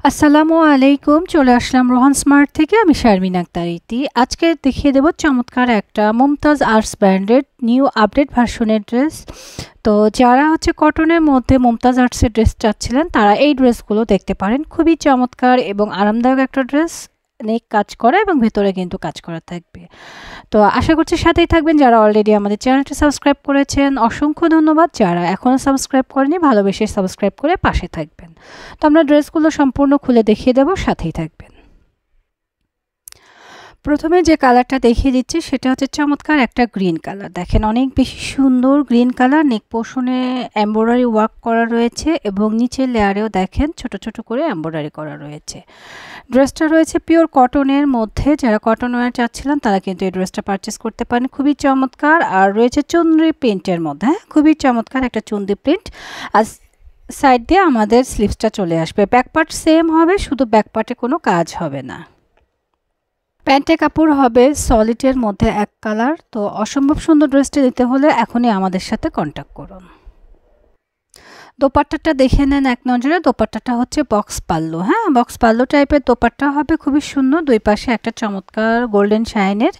আসসালামু আলাইকুম। চলে আসলাম রোহান স্মার্ট থেকে। আমি শারমিন আক্তার ইতি। আজকে দেখিয়ে দেব চমৎকার একটা মুমতাজ আর্টস ব্র্যান্ডের নিউ আপডেট ভার্সনের ড্রেস। তো যারা কটনের মধ্যে মুমতাজ আর্টসের ড্রেস চাচ্ছিলেন তারা এই ড্রেসগুলো দেখতে পারেন। খুবই চমৎকার এবং আরামদায়ক একটা ড্রেস, নেক কাজ করা এবং ভেতরে কিন্তু কাজ করা থাকবে। তো আশা করছি সাথেই থাকবেন। যারা অলরেডি আমাদের চ্যানেলটি সাবস্ক্রাইব করেছেন অসংখ্য ধন্যবাদ। যারা এখনও সাবস্ক্রাইব করেনি ভালোবেসে সাবস্ক্রাইব করে পাশে থাকবেন। তো আমরা ড্রেসগুলো সম্পূর্ণ খুলে দেখিয়ে দেব, সাথেই থাকবেন। প্রথমে যে কালারটা দেখিয়ে দিচ্ছি সেটা হচ্ছে চমৎকার একটা গ্রিন কালার। দেখেন অনেক বেশি সুন্দর গ্রিন কালার। নেক পোর্শনে এমব্রয়ডারি ওয়ার্ক করা রয়েছে এবং নিচের লেয়ারেও দেখেন ছোট ছোট করে এমব্রয়ডারি করা রয়েছে। ড্রেসটা রয়েছে পিওর কটনের মধ্যে। যারা কটন ওয়্যার চাচ্ছিলেন তারা কিন্তু এই ড্রেসটা পারচেস করতে পারেন। খুবই চমৎকার। আর রয়েছে চুনরি প্রিন্টের মধ্যে, খুবই চমৎকার একটা চুনরি প্রিন্ট। আর সাইড দিয়ে আমাদের স্লিভসটা চলে আসবে। ব্যাক পার্ট সেম হবে, শুধু ব্যাক পার্টে কোনো কাজ হবে না। প্যান্টে কাপড় হবে সলিডের মধ্যে এক কালার। তো অসম্ভব সুন্দর ড্রেসটি দিতে হলে এখনই আমাদের সাথে কন্ট্যাক্ট করুন। দোপাট্টাটা দেখে নেন এক নজরে। দোপাট্টাটা হচ্ছে বক্স পাল্লু, বক্স পাল্লু টাইপের দোপাট্টা হবে, খুবই সুন্দর। দুই পাশে একটা চমৎকার গোল্ডেন শাইনের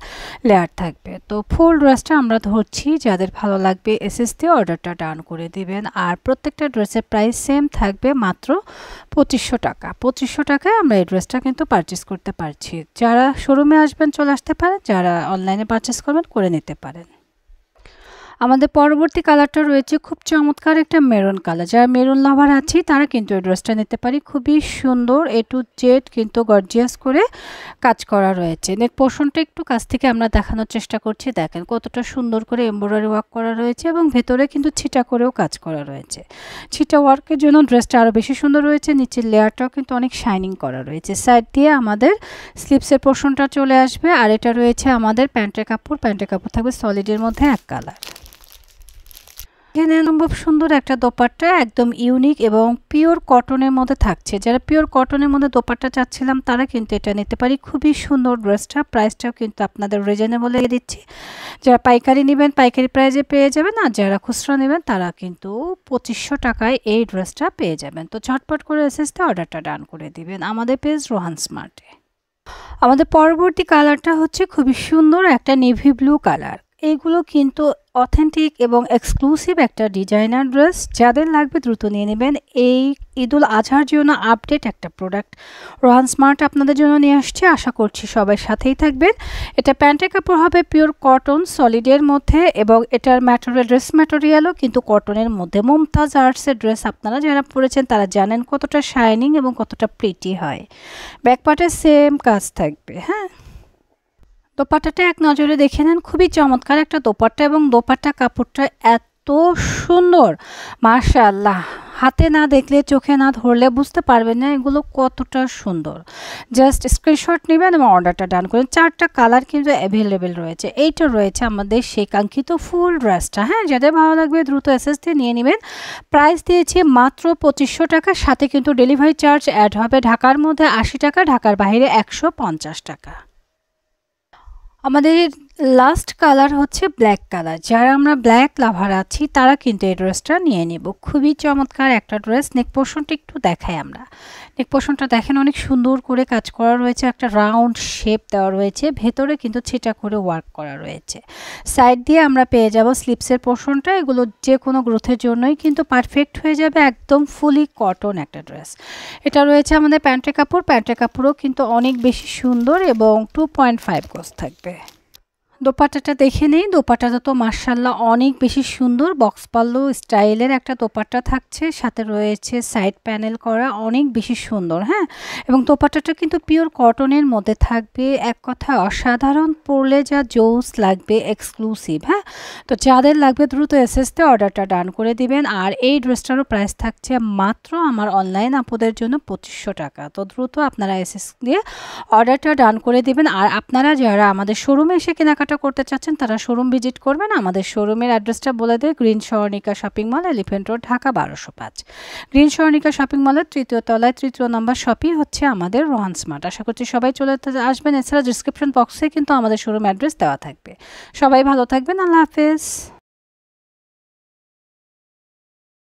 লেয়ার থাকবে। তো ফুল ড্রেসটা আমরা ধরছি। যাদের ভালো লাগবে এসএস দিয়ে অর্ডারটা ডান করে দিবেন। আর প্রত্যেকটা ড্রেসের প্রাইস সেম থাকবে, মাত্র 2500 টাকা। 2500 টাকায় আমরা এই ড্রেসটা কিন্তু পারচেস করতে পারছি। যারা শোরুমে আসবেন চলে আসতে পারেন, যারা অনলাইনে পারচেস করবেন করে নিতে পারেন। আমাদের পরবর্তী কালারটা রয়েছে খুব চমৎকার একটা মেরুন কালার। যারা মেরুন লাভার আছি তারা কিন্তু এই ড্রেসটা নিতে পারি। খুবই সুন্দর, এ টু জেড কিন্তু গর্জিয়াস করে কাজ করা রয়েছে। নেক পোর্শনটা একটু কাছ থেকে আমরা দেখানোর চেষ্টা করছি। দেখেন কতটা সুন্দর করে এমব্রয়ডারি ওয়ার্ক করা রয়েছে এবং ভেতরে কিন্তু ছিটা করেও কাজ করা রয়েছে। ছিটা ওয়ার্কের জন্য ড্রেসটা আরও বেশি সুন্দর রয়েছে। নিচের লেয়ারটাও কিন্তু অনেক শাইনিং করা রয়েছে। সাইড দিয়ে আমাদের স্লিভসের পোর্শনটা চলে আসবে। আর এটা রয়েছে আমাদের প্যান্টের কাপড়। প্যান্টের কাপড় থাকবে সলিডের মধ্যে এক কালার। এখানে খুব সুন্দর একটা দোপাট্টা, একদম ইউনিক এবং পিওর কটনের মধ্যে থাকছে। যারা পিওর কটনের মধ্যে দোপাট্টা চাচ্ছিলাম তারা কিন্তু এটা নিতে পারি। খুবই সুন্দর ড্রেসটা। প্রাইসটাও কিন্তু আপনাদের রিজনেবলে দিচ্ছি। যারা পাইকারি নেবেন পাইকারি প্রাইসে পেয়ে যাবেন, আর যারা খুচরা নেবেন তারা কিন্তু 2500 টাকায় এই ড্রেসটা পেয়ে যাবেন। তো ঝটপট করে এসএসতে অর্ডারটা ডান করে দিবেন আমাদের পেজ রোহান স্মার্টে। আমাদের পরবর্তী কালারটা হচ্ছে খুবই সুন্দর একটা নেভি ব্লু কালার। এইগুলো কিন্তু অথেন্টিক এবং এক্সক্লুসিভ একটা ডিজাইনার ড্রেস। যাদের লাগবে দ্রুত নিয়ে নেবেন। এই ঈদুল আজহার জন্য আপডেট একটা প্রোডাক্ট রোহান স্মার্ট আপনাদের জন্য নিয়ে আসছে। আশা করছি সবাই সাথেই থাকবেন। এটা প্যান্টের কাপড় হবে পিওর কটন সলিডের মধ্যে এবং এটার ম্যাটেরিয়াল ড্রেস ম্যাটেরিয়ালও কিন্তু কটনের মধ্যে। মুমতাজ আর্টসের ড্রেস আপনারা যারা পরেছেন তারা জানেন কতটা শাইনিং এবং কতটা প্রিটি হয়। ব্যাক পার্টে সেম কাজ থাকবে। দোপাট্টাটা এক নজরে দেখে নেন। খুবই চমৎকার একটা দোপাট্টা এবং দোপাট্টা কাপড়টা এত সুন্দর, মাশাআল্লাহ। হাতে না দেখলে চোখে না ধরলে বুঝতে পারবেন না এগুলো কতটা সুন্দর। জাস্ট স্ক্রিনশট নেবেন এবং অর্ডারটা ডান করুন। 4টা কালার কিন্তু অ্যাভেলেবেল রয়েছে। এইটা রয়েছে আমাদের সেই কাঙ্ক্ষিত ফুল ড্রেসটা। যাদের ভালো লাগবে দ্রুত এসএস দিয়ে নিয়ে নেবেন। প্রাইস দিয়েছি মাত্র 2500 টাকা। সাথে কিন্তু ডেলিভারি চার্জ অ্যাড হবে। ঢাকার মধ্যে 80 টাকা, ঢাকার বাইরে 150 টাকা। আমাদের লাস্ট কালার হচ্ছে ব্ল্যাক কালার। যারা আমরা ব্ল্যাক লাভার আছি তারা কিন্তু এই ড্রেসটা নিয়ে নেব। খুবই চমৎকার একটা ড্রেস। নেক পোর্শনটা একটু দেখাই আমরা। নেক পোর্শনটা দেখেন অনেক সুন্দর করে কাজ করা রয়েছে। একটা রাউন্ড শেপ দেওয়া রয়েছে, ভেতরে কিন্তু ছিটা করে ওয়ার্ক করা রয়েছে। সাইড দিয়ে আমরা পেয়ে যাব স্লিভসের পোর্শনটা। এগুলো যে কোনো গ্রোথের জন্যই কিন্তু পারফেক্ট হয়ে যাবে। একদম ফুলি কটন একটা ড্রেস। এটা রয়েছে আমাদের প্যান্টের কাপড়। প্যান্টের কাপড়ও কিন্তু অনেক বেশি সুন্দর এবং 2.5 গজ থাকবে। দোপাট্টাটা দেখে নেই। দোপাট্টাটা তো মাশাআল্লাহ অনেক বেশি সুন্দর। বক্স পাল্লু স্টাইলের একটা দোপাট্টা থাকছে। সাথে রয়েছে সাইড প্যানেল করা, অনেক বেশি সুন্দর। এবং দোপাট্টাটা কিন্তু পিওর কটনের মধ্যে থাকবে। এক কথা অসাধারণ, পরলে যা জোস লাগবে, এক্সক্লুসিভ। তো যাদের লাগবে দ্রুত এসএসতে অর্ডারটা ডান করে দিবেন। আর এই ড্রেসটারও প্রাইস থাকছে মাত্র আমার অনলাইন আপুদের জন্য 2500 টাকা। তো দ্রুত আপনারা এসএস দিয়ে অর্ডারটা ডান করে দিবেন। আর আপনারা যারা আমাদের শোরুমে এসে কেনাকাটা করতে চাচ্ছেন তারা শোরুম ভিজিট করবেন। আমাদের শোরুমের অ্যাড্রেসটা বলে দেয়, green Swarnika shopping mall, elephant road, Dhaka 1205। Green Swarnika shopping মলের 3য় তলায় 3য় নম্বর শপই হচ্ছে আমাদের রোহান স্মার্ট। আশা করছি সবাই চলে আসবেন। এছাড়া ডিসক্রিপশন বক্সে কিন্তু আমাদের শোরুম অ্যাড্রেস দেওয়া থাকবে। সবাই ভালো থাকবেন। আল্লাহ হাফেজ।